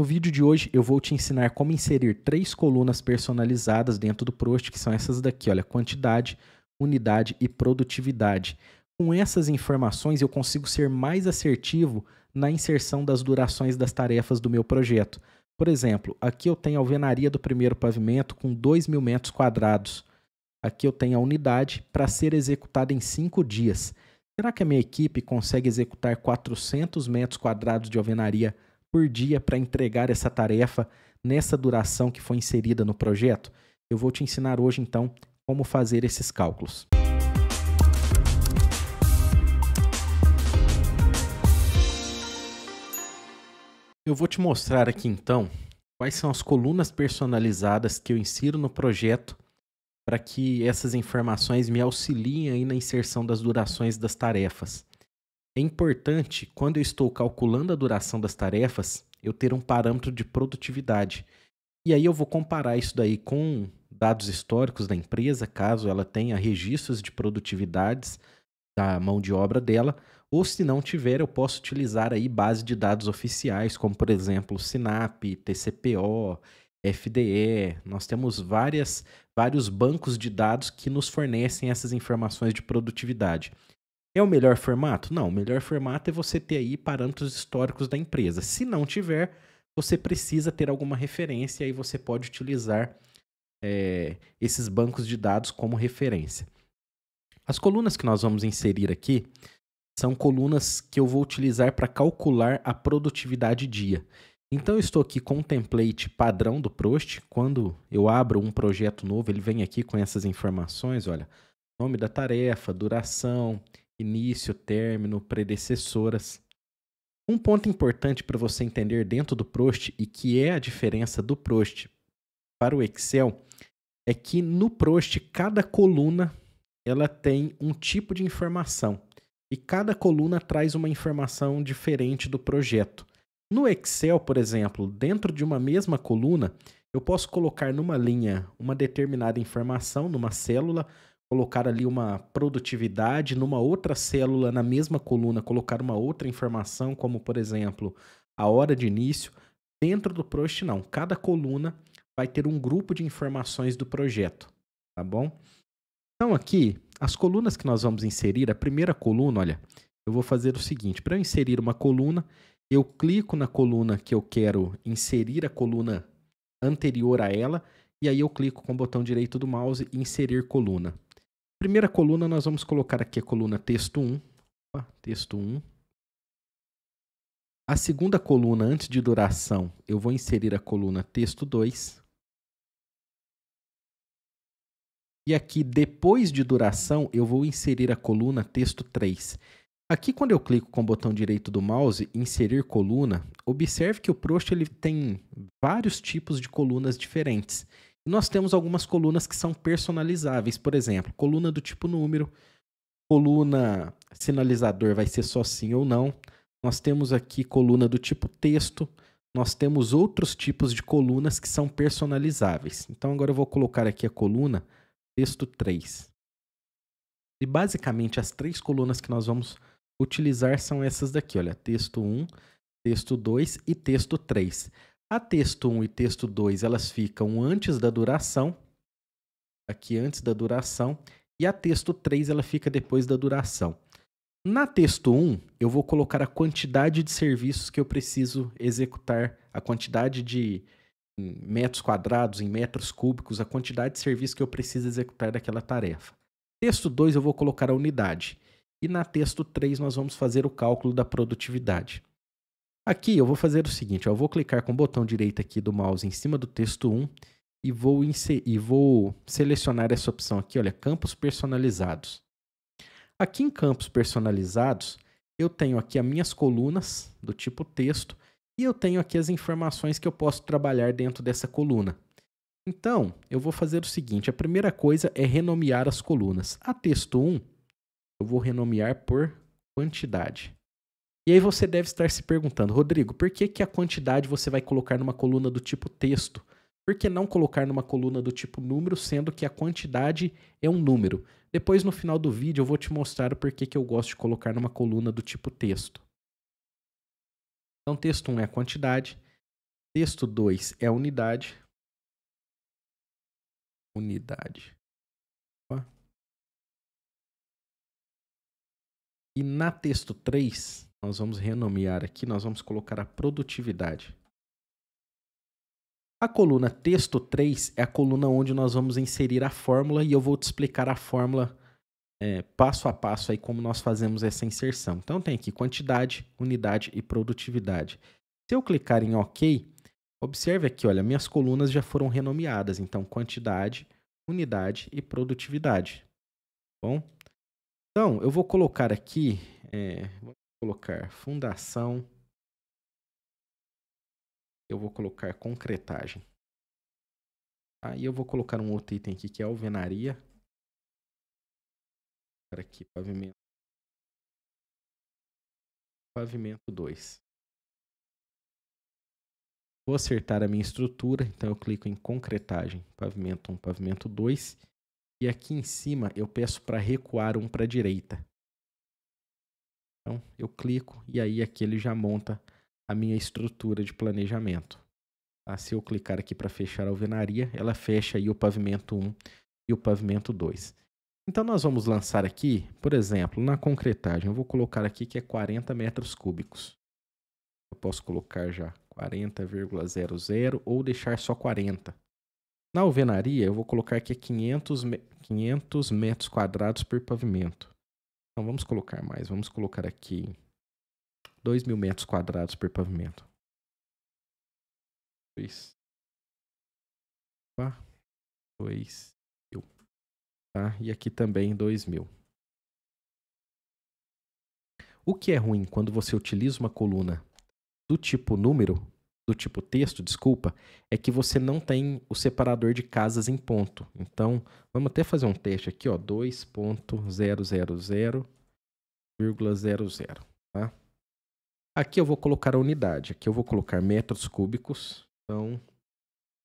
No vídeo de hoje eu vou te ensinar como inserir 3 colunas personalizadas dentro do Prost, que são essas daqui, olha, quantidade, unidade e produtividade. Com essas informações eu consigo ser mais assertivo na inserção das durações das tarefas do meu projeto. Por exemplo, aqui eu tenho a alvenaria do primeiro pavimento com 2.000 metros quadrados. Aqui eu tenho a unidade para ser executada em 5 dias. Será que a minha equipe consegue executar 400 metros quadrados de alvenaria por dia para entregar essa tarefa nessa duração que foi inserida no projeto? Eu vou te ensinar hoje, então, como fazer esses cálculos. Eu vou te mostrar aqui, então, quais são as colunas personalizadas que eu insiro no projeto para que essas informações me auxiliem aí na inserção das durações das tarefas. É importante, quando eu estou calculando a duração das tarefas, eu ter um parâmetro de produtividade. E aí eu vou comparar isso daí com dados históricos da empresa, caso ela tenha registros de produtividades da mão de obra dela, ou se não tiver, eu posso utilizar aí base de dados oficiais, como por exemplo Sinap, TCPO, FDE. Nós temos vários bancos de dados que nos fornecem essas informações de produtividade. É o melhor formato? Não, o melhor formato é você ter aí parâmetros históricos da empresa. Se não tiver, você precisa ter alguma referência e aí você pode utilizar esses bancos de dados como referência. As colunas que nós vamos inserir aqui são colunas que eu vou utilizar para calcular a produtividade dia. Então eu estou aqui com um template padrão do Prost. Quando eu abro um projeto novo, ele vem aqui com essas informações, olha, nome da tarefa, duração, início, término, predecessoras. Um ponto importante para você entender dentro do Prost e que é a diferença do Prost para o Excel é que no Prost cada coluna ela tem um tipo de informação e cada coluna traz uma informação diferente do projeto. No Excel, por exemplo, dentro de uma mesma coluna, eu posso colocar numa linha uma determinada informação, numa célula, colocar ali uma produtividade, numa outra célula, na mesma coluna, colocar uma outra informação, como por exemplo, a hora de início. Dentro do Prost, não. Cada coluna vai ter um grupo de informações do projeto, tá bom? Então aqui, as colunas que nós vamos inserir, a primeira coluna, olha, eu vou fazer o seguinte, para eu inserir uma coluna, eu clico na coluna que eu quero inserir a coluna anterior a ela, e aí eu clico com o botão direito do mouse e inserir coluna. Primeira coluna, nós vamos colocar aqui a coluna texto 1. Texto 1. A segunda coluna, antes de duração, eu vou inserir a coluna texto 2. E aqui, depois de duração, eu vou inserir a coluna texto 3. Aqui, quando eu clico com o botão direito do mouse, inserir coluna, observe que o Prost ele tem vários tipos de colunas diferentes. E nós temos algumas colunas que são personalizáveis, por exemplo, coluna do tipo número, coluna sinalizador vai ser só sim ou não. Nós temos aqui coluna do tipo texto, nós temos outros tipos de colunas que são personalizáveis. Então agora eu vou colocar aqui a coluna texto 3. E basicamente as 3 colunas que nós vamos utilizar são essas daqui, olha, texto 1, texto 2 e texto 3. A texto 1 e texto 2, elas ficam antes da duração, aqui antes da duração, e a texto 3 ela fica depois da duração. Na texto 1, eu vou colocar a quantidade de serviços que eu preciso executar, a quantidade de metros quadrados, em metros cúbicos, a quantidade de serviço que eu preciso executar daquela tarefa. Texto 2 eu vou colocar a unidade. E na texto 3 nós vamos fazer o cálculo da produtividade. Aqui eu vou fazer o seguinte, eu vou clicar com o botão direito aqui do mouse em cima do texto 1 e vou selecionar essa opção aqui, olha, campos personalizados. Aqui em campos personalizados, eu tenho aqui as minhas colunas do tipo texto e eu tenho aqui as informações que eu posso trabalhar dentro dessa coluna. Então, eu vou fazer o seguinte, a primeira coisa é renomear as colunas. A texto 1, eu vou renomear por quantidade. E aí você deve estar se perguntando, Rodrigo, por que a quantidade você vai colocar numa coluna do tipo texto? Por que não colocar numa coluna do tipo número, sendo que a quantidade é um número? Depois, no final do vídeo, eu vou te mostrar o porquê que eu gosto de colocar numa coluna do tipo texto. Então, texto 1 é a quantidade. Texto 2 é a unidade. Unidade. Opa. E na texto 3, nós vamos renomear aqui, nós vamos colocar a produtividade. A coluna texto 3 é a coluna onde nós vamos inserir a fórmula e eu vou te explicar a fórmula passo a passo aí como nós fazemos essa inserção. Então tem aqui quantidade, unidade e produtividade. Se eu clicar em OK, observe aqui, olha, minhas colunas já foram renomeadas. Então quantidade, unidade e produtividade. Bom, então eu vou colocar aqui, vou colocar fundação. Eu vou colocar concretagem. Aí eu vou colocar um outro item aqui que é alvenaria. Aqui, pavimento. Pavimento 2. Vou acertar a minha estrutura, então eu clico em concretagem, pavimento 1, pavimento 2. E aqui em cima eu peço para recuar um para a direita. Então eu clico e aí aqui ele já monta a minha estrutura de planejamento. Tá? Se eu clicar aqui para fechar a alvenaria, ela fecha aí o pavimento 1 e o pavimento 2. Então nós vamos lançar aqui, por exemplo, na concretagem, eu vou colocar aqui que é 40 metros cúbicos. Eu posso colocar já 40,00 ou deixar só 40. Na alvenaria, eu vou colocar que é 500 metros quadrados por pavimento. Então vamos colocar mais, vamos colocar aqui 2.000 metros quadrados por pavimento. 2.000. Tá? E aqui também 2.000. O que é ruim quando você utiliza uma coluna do tipo número, do tipo texto, desculpa, é que você não tem o separador de casas em ponto. Então, vamos até fazer um teste aqui, ó, 2.000,00, tá? Aqui eu vou colocar a unidade, aqui eu vou colocar metros cúbicos. Então,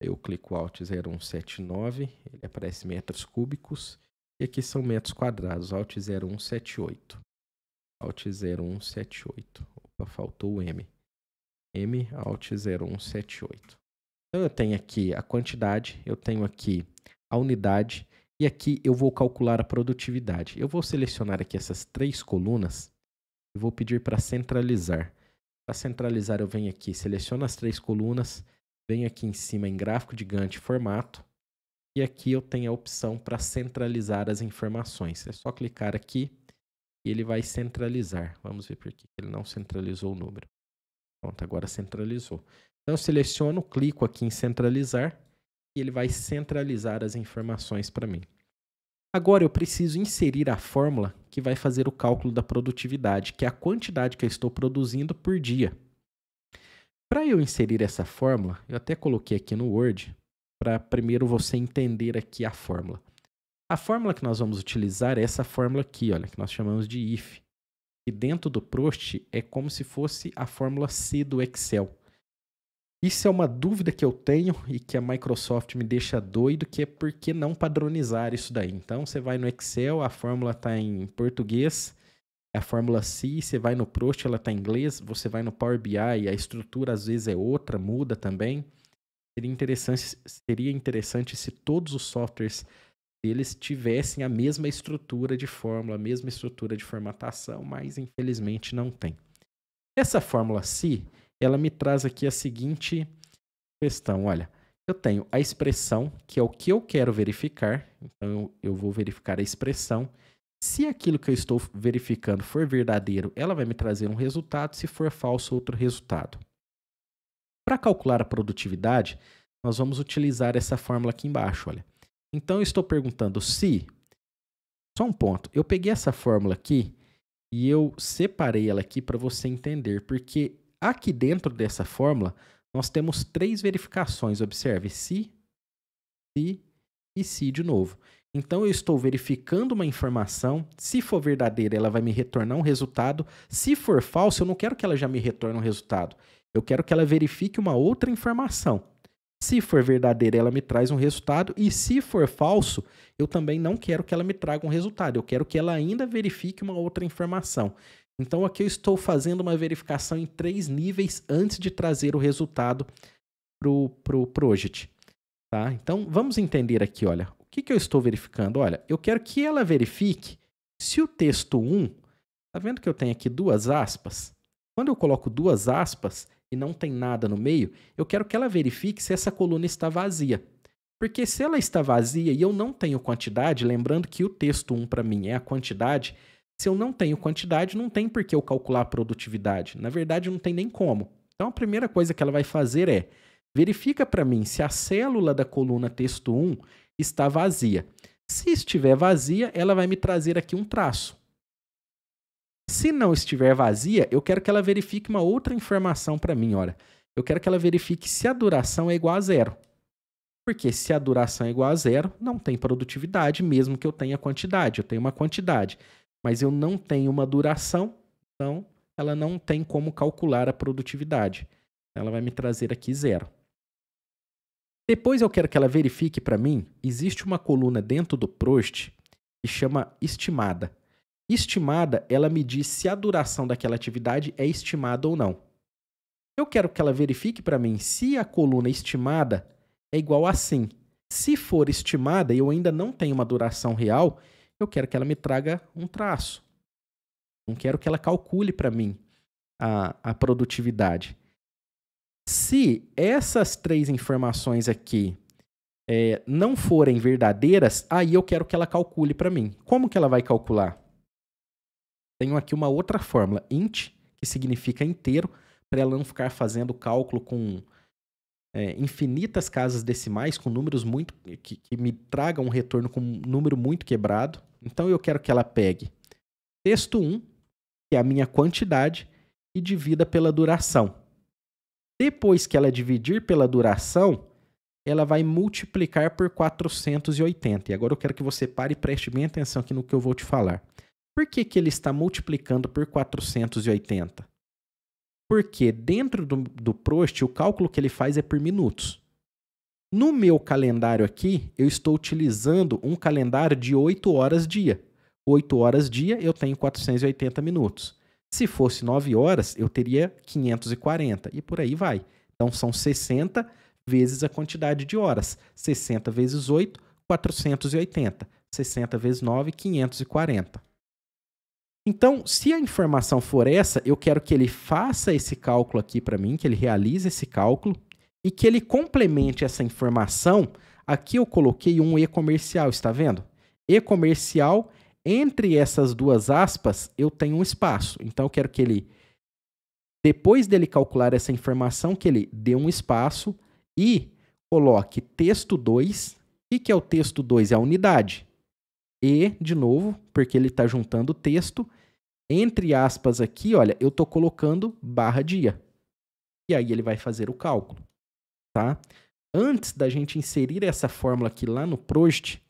eu clico Alt 0179, ele aparece metros cúbicos. E aqui são metros quadrados, Alt 0178. Alt 0178. Opa, faltou o M. M, Alt 0178. Então eu tenho aqui a quantidade, eu tenho aqui a unidade e aqui eu vou calcular a produtividade. Eu vou selecionar aqui essas 3 colunas e vou pedir para centralizar. Para centralizar eu venho aqui, seleciono as 3 colunas, venho aqui em cima em gráfico de Gantt formato. E aqui eu tenho a opção para centralizar as informações. É só clicar aqui e ele vai centralizar. Vamos ver por que ele não centralizou o número. Pronto, agora centralizou. Então eu seleciono, clico aqui em centralizar e ele vai centralizar as informações para mim. Agora eu preciso inserir a fórmula que vai fazer o cálculo da produtividade, que é a quantidade que eu estou produzindo por dia. Para eu inserir essa fórmula, eu até coloquei aqui no Word, para primeiro você entender aqui a fórmula. A fórmula que nós vamos utilizar é essa fórmula aqui, olha, que nós chamamos de IF. E dentro do Prost é como se fosse a fórmula C do Excel. Isso é uma dúvida que eu tenho e que a Microsoft me deixa doido, que é por que não padronizar isso daí. Então você vai no Excel, a fórmula está em português, a fórmula C, você vai no Prost, ela está em inglês, você vai no Power BI, a estrutura às vezes é outra, muda também. Seria interessante se todos os softwares deles tivessem a mesma estrutura de fórmula, a mesma estrutura de formatação, mas infelizmente não tem. Essa fórmula C, ela me traz aqui a seguinte questão, olha, eu tenho a expressão, que é o que eu quero verificar, então eu vou verificar a expressão. Se aquilo que eu estou verificando for verdadeiro, ela vai me trazer um resultado, se for falso, outro resultado. Para calcular a produtividade, nós vamos utilizar essa fórmula aqui embaixo, olha. Então, eu estou perguntando se... Só um ponto. Eu peguei essa fórmula aqui e eu separei ela aqui para você entender, porque aqui dentro dessa fórmula, nós temos 3 verificações. Observe, se e se de novo. Então, eu estou verificando uma informação. Se for verdadeira, ela vai me retornar um resultado. Se for falso, eu não quero que ela já me retorne um resultado. Eu quero que ela verifique uma outra informação. Se for verdadeira, ela me traz um resultado. E se for falso, eu também não quero que ela me traga um resultado. Eu quero que ela ainda verifique uma outra informação. Então, aqui eu estou fazendo uma verificação em 3 níveis antes de trazer o resultado pro project, tá? Então, vamos entender aqui, olha, o que eu estou verificando? Olha, eu quero que ela verifique se o texto 1, tá vendo que eu tenho aqui duas aspas? Quando eu coloco duas aspas e não tem nada no meio, eu quero que ela verifique se essa coluna está vazia. Porque se ela está vazia e eu não tenho quantidade, lembrando que o texto 1 para mim é a quantidade, se eu não tenho quantidade, não tem por que eu calcular a produtividade. Na verdade, não tem nem como. Então, a primeira coisa que ela vai fazer é, verifica para mim se a célula da coluna texto 1 está vazia. Se estiver vazia, ela vai me trazer aqui um traço. Se não estiver vazia, eu quero que ela verifique uma outra informação para mim. Olha, eu quero que ela verifique se a duração é igual a zero. Porque se a duração é igual a zero, não tem produtividade, mesmo que eu tenha quantidade. Eu tenho uma quantidade, mas eu não tenho uma duração, então ela não tem como calcular a produtividade. Ela vai me trazer aqui zero. Depois eu quero que ela verifique para mim, existe uma coluna dentro do Prost que chama estimada. Estimada, ela me diz se a duração daquela atividade é estimada ou não. Eu quero que ela verifique para mim se a coluna estimada é igual a sim. Se for estimada e eu ainda não tenho uma duração real, eu quero que ela me traga um traço. Não quero que ela calcule para mim a produtividade. Se essas três informações aqui não forem verdadeiras, aí eu quero que ela calcule para mim. Como que ela vai calcular? Tenho aqui uma outra fórmula, int, que significa inteiro, para ela não ficar fazendo cálculo com infinitas casas decimais, com números muito que me tragam um retorno com um número muito quebrado. Então, eu quero que ela pegue texto 1, que é a minha quantidade, e divida pela duração. Depois que ela dividir pela duração, ela vai multiplicar por 480. E agora eu quero que você pare e preste bem atenção aqui no que eu vou te falar. Por que ele está multiplicando por 480? Porque dentro do Prost, o cálculo que ele faz é por minutos. No meu calendário aqui, eu estou utilizando um calendário de 8 horas dia. 8 horas dia, eu tenho 480 minutos. Se fosse 9 horas, eu teria 540 e por aí vai. Então, são 60 vezes a quantidade de horas. 60 vezes 8, 480. 60 vezes 9, 540. Então, se a informação for essa, eu quero que ele faça esse cálculo aqui para mim, que ele realize esse cálculo e que ele complemente essa informação. Aqui eu coloquei um e-comercial, está vendo? E-comercial, entre essas duas aspas, eu tenho um espaço. Então, eu quero que ele, depois dele calcular essa informação, que ele dê um espaço e coloque texto 2. O que é o texto 2? É a unidade. E, de novo, porque ele está juntando o texto, entre aspas aqui, olha, eu estou colocando barra dia. E aí ele vai fazer o cálculo, tá? Antes da gente inserir essa fórmula aqui lá no Prost,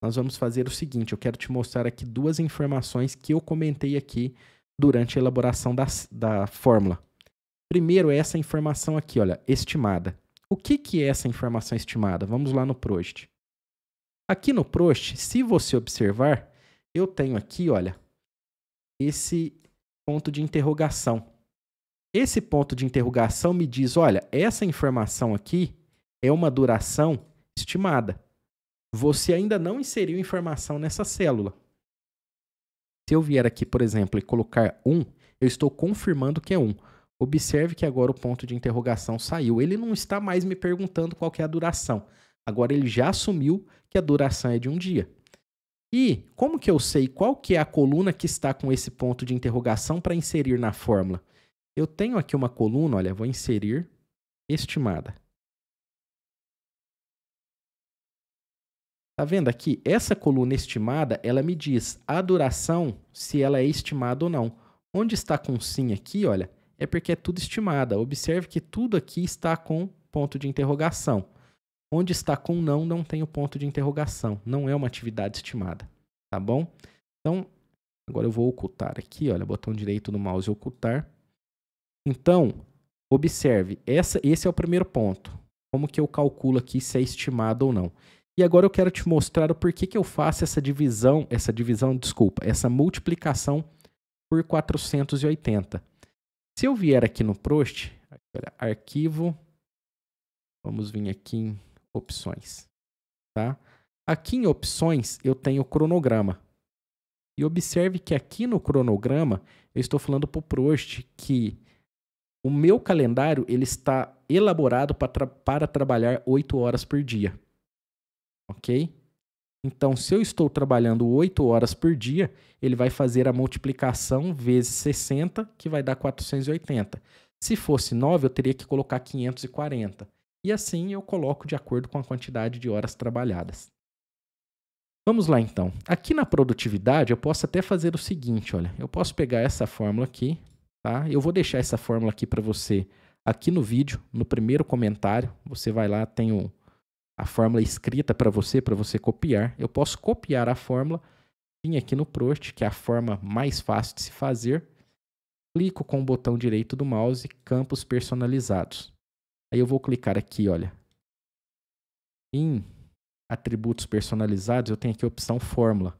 nós vamos fazer o seguinte, eu quero te mostrar aqui duas informações que eu comentei aqui durante a elaboração da fórmula. Primeiro, essa informação aqui, olha, estimada. O que é essa informação estimada? Vamos lá no Prost. Aqui no Prost, se você observar, eu tenho aqui, olha, esse ponto de interrogação. Esse ponto de interrogação me diz, olha, essa informação aqui é uma duração estimada. Você ainda não inseriu informação nessa célula. Se eu vier aqui, por exemplo, e colocar 1, eu estou confirmando que é 1. Observe que agora o ponto de interrogação saiu. Ele não está mais me perguntando qual que é a duração. Agora ele já assumiu que a duração é de um dia. E como que eu sei qual que é a coluna que está com esse ponto de interrogação para inserir na fórmula? Eu tenho aqui uma coluna, olha, vou inserir estimada. Tá vendo aqui? Essa coluna estimada, ela me diz a duração, se ela é estimada ou não. Onde está com sim aqui, olha, é porque é tudo estimada. Observe que tudo aqui está com ponto de interrogação. Onde está com não, não tem o ponto de interrogação. Não é uma atividade estimada, tá bom? Então, agora eu vou ocultar aqui, olha, botão direito do mouse ocultar. Então, observe, esse é o primeiro ponto. Como que eu calculo aqui se é estimado ou não. E agora eu quero te mostrar o porquê que eu faço essa multiplicação por 480. Se eu vier aqui no Prost, arquivo, Vamos vir aqui em opções, tá? Aqui em opções eu tenho o cronograma. E observe que aqui no cronograma eu estou falando para o Prost que o meu calendário ele está elaborado para trabalhar 8 horas por dia. Ok? Então, se eu estou trabalhando 8 horas por dia, ele vai fazer a multiplicação vezes 60, que vai dar 480. Se fosse 9, eu teria que colocar 540. E assim eu coloco de acordo com a quantidade de horas trabalhadas. Vamos lá, então. Aqui na produtividade, eu posso até fazer o seguinte, olha. Eu posso pegar essa fórmula aqui, tá? Eu vou deixar essa fórmula aqui para você aqui no vídeo, no primeiro comentário. Você vai lá, tem a fórmula escrita para você copiar. Eu posso copiar a fórmula, vir aqui no Prost, que é a forma mais fácil de se fazer. Clico com o botão direito do mouse, campos personalizados. Aí eu vou clicar aqui, olha, em atributos personalizados, eu tenho aqui a opção fórmula.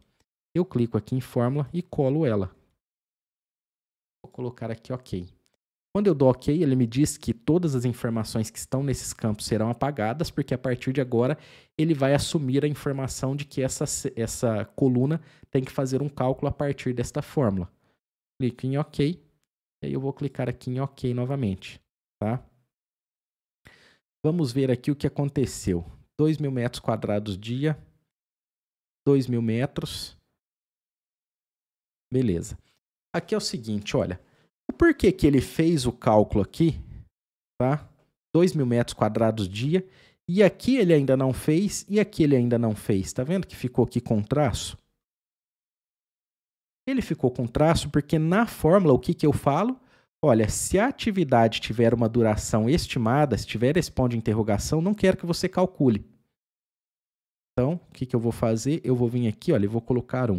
Eu clico aqui em fórmula e colo ela. Vou colocar aqui OK. Quando eu dou OK, ele me diz que todas as informações que estão nesses campos serão apagadas, porque a partir de agora ele vai assumir a informação de que essa coluna tem que fazer um cálculo a partir desta fórmula. Clico em OK, e aí eu vou clicar aqui em OK novamente, tá? Vamos ver aqui o que aconteceu. 2.000 metros quadrados dia, 2.000 metros. Beleza. Aqui é o seguinte, olha. O porquê que ele fez o cálculo aqui, tá? 2.000 metros quadrados dia. E aqui ele ainda não fez, e aqui ele ainda não fez. Tá vendo que ficou aqui com traço? Ele ficou com traço porque na fórmula, o que que eu falo? Olha, se a atividade tiver uma duração estimada, se tiver esse ponto de interrogação, não quero que você calcule. Então, o que que eu vou fazer? Eu vou vir aqui, olha, e vou colocar 1.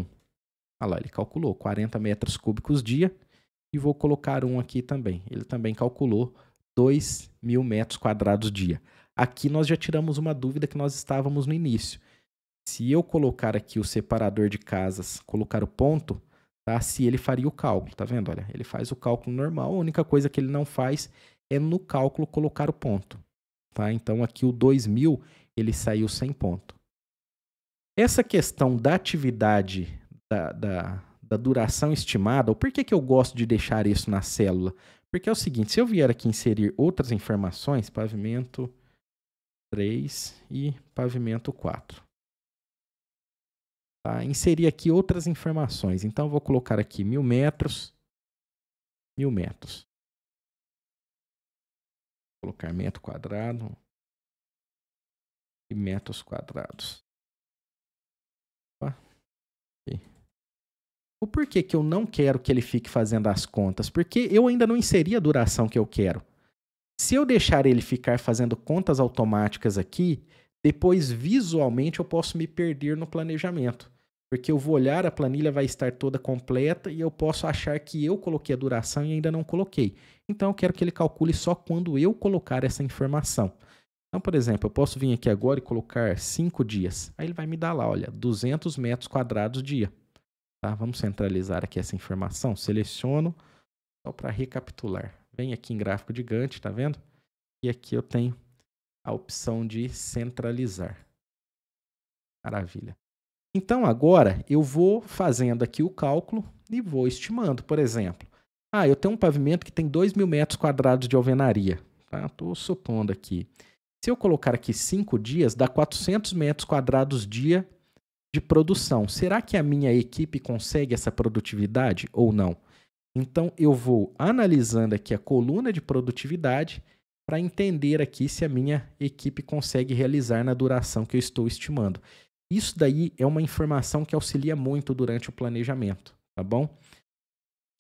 Olha lá, ele calculou 40 metros cúbicos dia. E vou colocar 1 aqui também. Ele também calculou 2.000 metros quadrados dia. Aqui nós já tiramos uma dúvida que nós estávamos no início. Se eu colocar aqui o separador de casas, colocar o ponto, tá? Se ele faria o cálculo, tá vendo? Olha, ele faz o cálculo normal, a única coisa que ele não faz é no cálculo colocar o ponto, tá? Então aqui o 2.000, ele saiu sem ponto. Essa questão da atividade da duração estimada, ou por que que eu gosto de deixar isso na célula? Porque é o seguinte, se eu vier aqui inserir outras informações, pavimento 3 e pavimento 4. Tá? Inserir aqui outras informações. Então, eu vou colocar aqui 1.000 metros, 1.000 metros. Vou colocar metro quadrado e metros quadrados. O porquê que eu não quero que ele fique fazendo as contas? Porque eu ainda não inseri a duração que eu quero. Se eu deixar ele ficar fazendo contas automáticas aqui, depois visualmente eu posso me perder no planejamento. Porque eu vou olhar, a planilha vai estar toda completa e eu posso achar que eu coloquei a duração e ainda não coloquei. Então eu quero que ele calcule só quando eu colocar essa informação. Então, por exemplo, eu posso vir aqui agora e colocar 5 dias. Aí ele vai me dar lá, olha, 200 metros quadrados dia. Tá? Vamos centralizar aqui essa informação. Seleciono, só para recapitular. Vem aqui em gráfico de Gantt, tá vendo? E aqui eu tenho a opção de centralizar. Maravilha. Então, agora eu vou fazendo aqui o cálculo e vou estimando. Por exemplo, eu tenho um pavimento que tem 2.000 metros quadrados de alvenaria. Tá? Estou supondo aqui. Se eu colocar aqui 5 dias, dá 400 metros quadrados dia de produção. Será que a minha equipe consegue essa produtividade ou não? Então, eu vou analisando aqui a coluna de produtividade para entender aqui se a minha equipe consegue realizar na duração que eu estou estimando. Isso daí é uma informação que auxilia muito durante o planejamento, tá bom?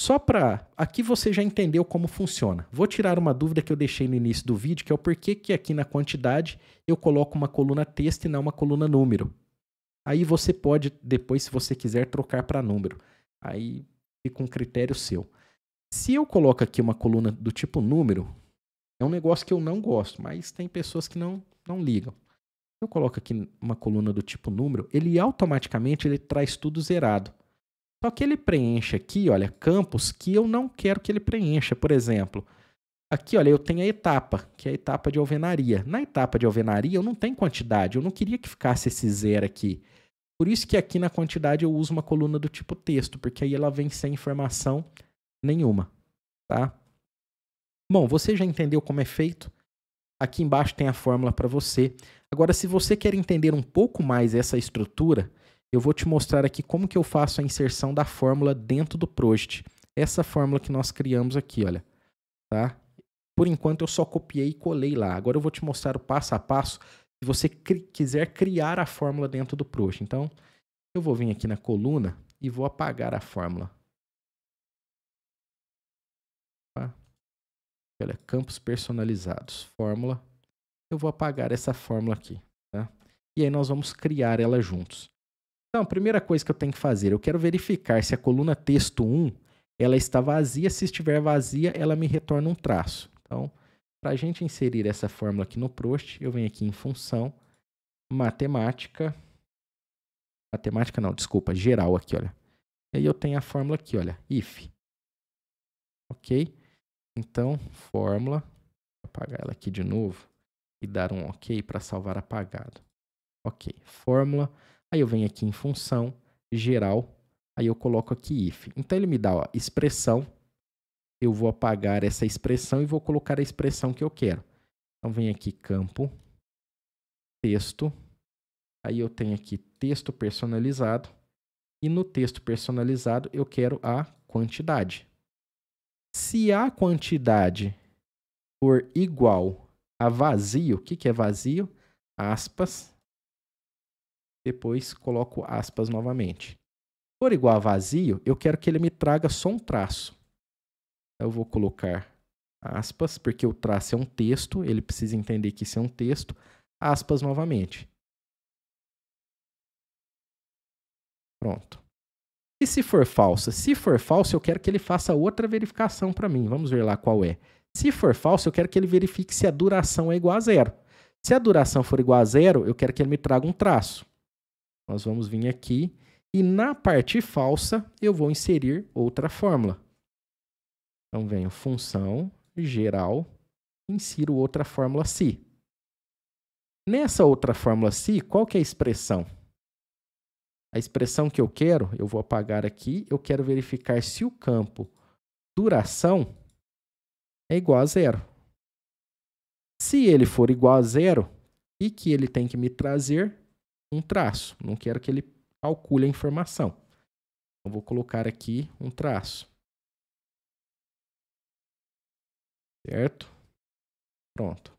Só para... Aqui você já entendeu como funciona. Vou tirar uma dúvida que eu deixei no início do vídeo, que é o porquê que aqui na quantidade eu coloco uma coluna texto e não uma coluna número. Aí você pode, depois, se você quiser, trocar para número. Aí fica um critério seu. Se eu coloco aqui uma coluna do tipo número, é um negócio que eu não gosto, mas tem pessoas que não ligam. Se eu coloco aqui uma coluna do tipo número, ele automaticamente traz tudo zerado. Só que ele preenche aqui, olha, campos que eu não quero que ele preencha. Por exemplo, Aqui, olha, eu tenho a etapa, que é a etapa de alvenaria. Na etapa de alvenaria, eu não tenho quantidade. Eu não queria que ficasse esse zero aqui. Por isso que aqui na quantidade eu uso uma coluna do tipo texto, porque aí ela vem sem informação nenhuma, tá? Bom, você já entendeu como é feito? Aqui embaixo tem a fórmula para você. Agora, se você quer entender um pouco mais essa estrutura, eu vou te mostrar aqui como que eu faço a inserção da fórmula dentro do Prost. Essa fórmula que nós criamos aqui, olha, tá? Por enquanto eu só copiei e colei lá. Agora eu vou te mostrar o passo a passo se você quiser criar a fórmula dentro do Prost. Então, eu vou vir aqui na coluna e vou apagar a fórmula. Tá? Olha, campos personalizados, fórmula. Eu vou apagar essa fórmula aqui, tá? E aí nós vamos criar ela juntos. Então, a primeira coisa que eu tenho que fazer, eu quero verificar se a coluna texto 1, ela está vazia. Se estiver vazia, ela me retorna um traço. Então, para a gente inserir essa fórmula aqui no Prost, eu venho aqui em função, matemática não, desculpa, geral aqui, olha. E aí eu tenho a fórmula aqui, olha, if. Ok? Então, fórmula, vou apagar ela aqui de novo e dar um ok para salvar apagado. Ok, fórmula, aí eu venho aqui em função, geral, aí eu coloco aqui if. Então ele me dá, ó, expressão, eu vou apagar essa expressão e vou colocar a expressão que eu quero. Então vem aqui campo, texto, aí eu tenho aqui texto personalizado, e no texto personalizado eu quero a quantidade. Se a quantidade for igual a vazio, o que é vazio? Aspas, depois coloco aspas novamente. Se for igual a vazio, eu quero que ele me traga só um traço. Eu vou colocar aspas, porque o traço é um texto, ele precisa entender que isso é um texto, aspas novamente. Pronto. E se for falsa? Se for falso, eu quero que ele faça outra verificação para mim. Vamos ver lá qual é. Se for falso, eu quero que ele verifique se a duração é igual a zero. Se a duração for igual a zero, eu quero que ele me traga um traço. Nós vamos vir aqui e na parte falsa eu vou inserir outra fórmula. Então venho função, geral, insiro outra fórmula se. Nessa outra fórmula se, qual que é a expressão? A expressão que eu quero, eu vou apagar aqui, eu quero verificar se o campo duração é igual a zero. Se ele for igual a zero, e que ele tem que me trazer um traço. Não quero que ele calcule a informação. Eu vou colocar aqui um traço. Certo? Pronto.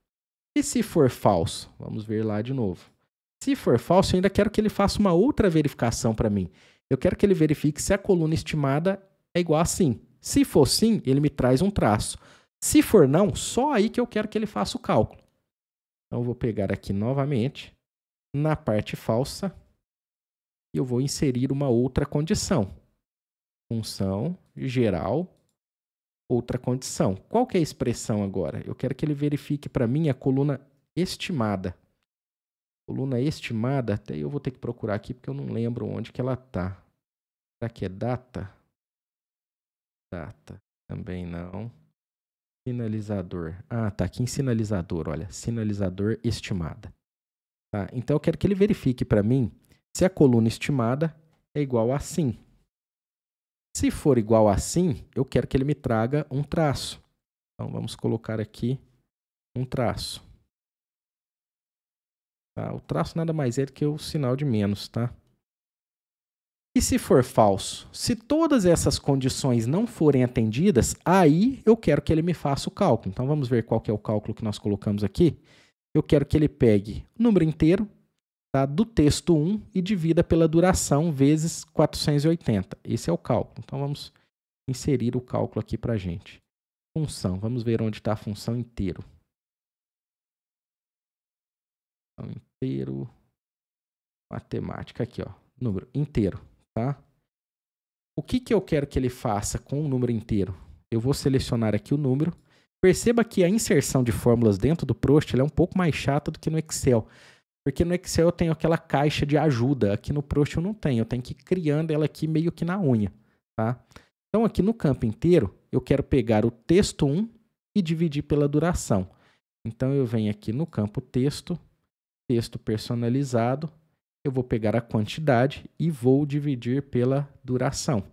E se for falso? Vamos ver lá de novo. Se for falso, eu ainda quero que ele faça uma outra verificação para mim. Eu quero que ele verifique se a coluna estimada é igual a sim. Se for sim, ele me traz um traço. Se for não, só aí que eu quero que ele faça o cálculo. Então, eu vou pegar aqui novamente, na parte falsa, e eu vou inserir uma outra condição. Função, geral, outra condição. Qual que é a expressão agora? Eu quero que ele verifique para mim a coluna estimada. Coluna estimada, até eu vou ter que procurar aqui porque eu não lembro onde que ela está. Será que é data? Data, também não. Sinalizador. Ah, tá aqui em sinalizador, olha. Sinalizador estimada. Tá? Então eu quero que ele verifique para mim se a coluna estimada é igual a sim. Se for igual a sim, eu quero que ele me traga um traço. Então vamos colocar aqui um traço. Tá? O traço nada mais é do que o sinal de menos, tá? E se for falso? Se todas essas condições não forem atendidas, aí eu quero que ele me faça o cálculo. Então vamos ver qual que é o cálculo que nós colocamos aqui. Eu quero que ele pegue o número inteiro, tá, do texto 1 e divida pela duração vezes 480. Esse é o cálculo. Então vamos inserir o cálculo aqui para a gente. Função, vamos ver onde está a função inteiro. Inteiro, matemática aqui, ó, número inteiro, tá? O que eu quero que ele faça com o número inteiro? Eu vou selecionar aqui o número. Perceba que a inserção de fórmulas dentro do Prost ela é um pouco mais chata do que no Excel. Porque no Excel eu tenho aquela caixa de ajuda. Aqui no Prost eu não tenho. Eu tenho que ir criando ela aqui meio que na unha, tá? Então aqui no campo inteiro eu quero pegar o texto 1 e dividir pela duração. Então, eu venho aqui no campo texto, texto personalizado, eu vou pegar a quantidade e vou dividir pela duração.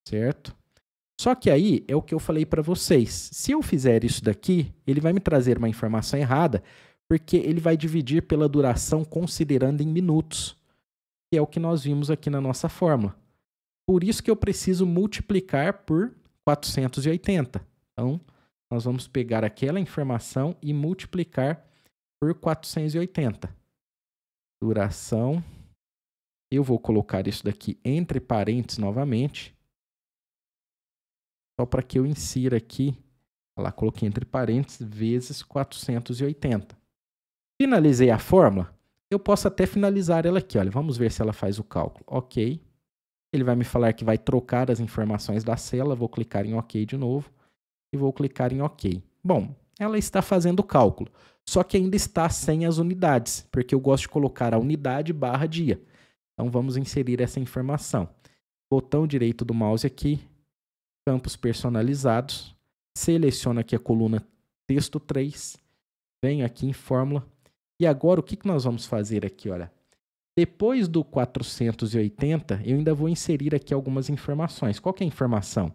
Certo? Só que aí é o que eu falei para vocês. Se eu fizer isso daqui, ele vai me trazer uma informação errada, porque ele vai dividir pela duração considerando em minutos, que é o que nós vimos aqui na nossa fórmula. Por isso que eu preciso multiplicar por 480. Então, nós vamos pegar aquela informação e multiplicar por 480. Duração. Eu vou colocar isso daqui entre parênteses novamente. Só para que eu insira aqui. Olha lá, coloquei entre parênteses vezes 480. Finalizei a fórmula. Eu posso até finalizar ela aqui. Olha, vamos ver se ela faz o cálculo. Ok. Ele vai me falar que vai trocar as informações da célula. Vou clicar em OK de novo. E vou clicar em OK. Bom, ela está fazendo o cálculo. Só que ainda está sem as unidades, porque eu gosto de colocar a unidade barra dia. Então, vamos inserir essa informação. Botão direito do mouse aqui, campos personalizados. Seleciono aqui a coluna texto 3. Venho aqui em fórmula. E agora, o que nós vamos fazer aqui? Olha, depois do 480, eu ainda vou inserir aqui algumas informações. Qual que é a informação?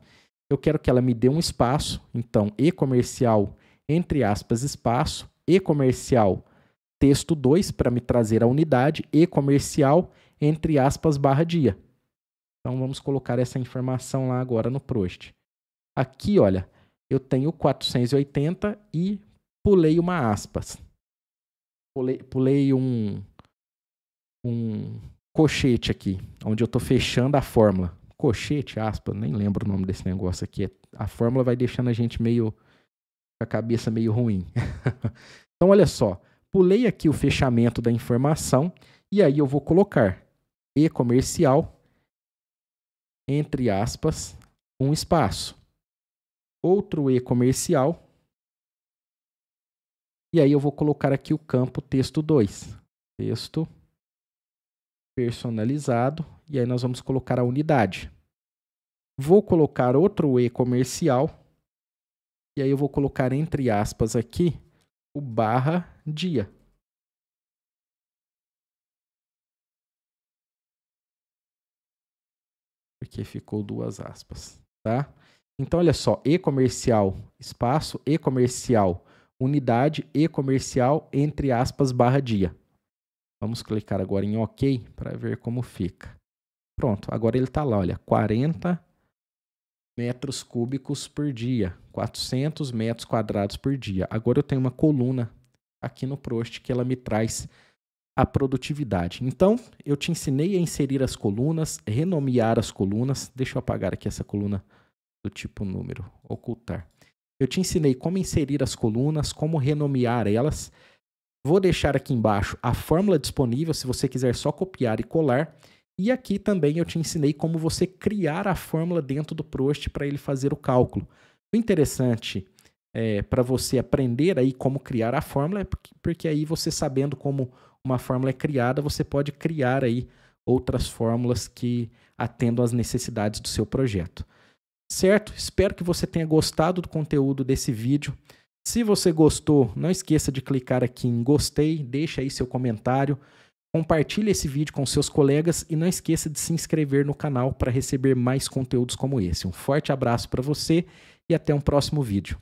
Eu quero que ela me dê um espaço. Então, e-comercial, entre aspas, espaço, e-comercial, texto 2, para me trazer a unidade, e-comercial, entre aspas, barra dia. Então, vamos colocar essa informação lá agora no Prost. Aqui, olha, eu tenho 480 e pulei uma aspas. Pulei um colchete aqui, onde eu estou fechando a fórmula. Colchete, aspas, nem lembro o nome desse negócio aqui. A fórmula vai deixando a gente meio com a cabeça meio ruim. Então, olha só. Pulei aqui o fechamento da informação e aí eu vou colocar e-comercial, entre aspas, um espaço. Outro e-comercial. E aí eu vou colocar aqui o campo texto 2. Texto personalizado. E aí nós vamos colocar a unidade. Vou colocar outro e-comercial. E aí eu vou colocar entre aspas aqui o barra dia. Porque ficou duas aspas, tá? Então, olha só, e-comercial, espaço, e-comercial, unidade, e-comercial, entre aspas, barra dia. Vamos clicar agora em OK para ver como fica. Pronto, agora ele está lá, olha, 40 metros cúbicos por dia, 400 metros quadrados por dia. Agora eu tenho uma coluna aqui no Prost que ela me traz a produtividade. Então, eu te ensinei a inserir as colunas, renomear as colunas. Deixa eu apagar aqui essa coluna do tipo número, ocultar. Eu te ensinei como inserir as colunas, como renomear elas. Vou deixar aqui embaixo a fórmula disponível, se você quiser só copiar e colar. E aqui também eu te ensinei como você criar a fórmula dentro do Prost para ele fazer o cálculo. O interessante para você aprender aí como criar a fórmula é porque aí você sabendo como uma fórmula é criada, você pode criar aí outras fórmulas que atendam às necessidades do seu projeto. Certo? Espero que você tenha gostado do conteúdo desse vídeo. Se você gostou, não esqueça de clicar aqui em gostei, deixa aí seu comentário, compartilhe esse vídeo com seus colegas e não esqueça de se inscrever no canal para receber mais conteúdos como esse. Um forte abraço para você e até um próximo vídeo.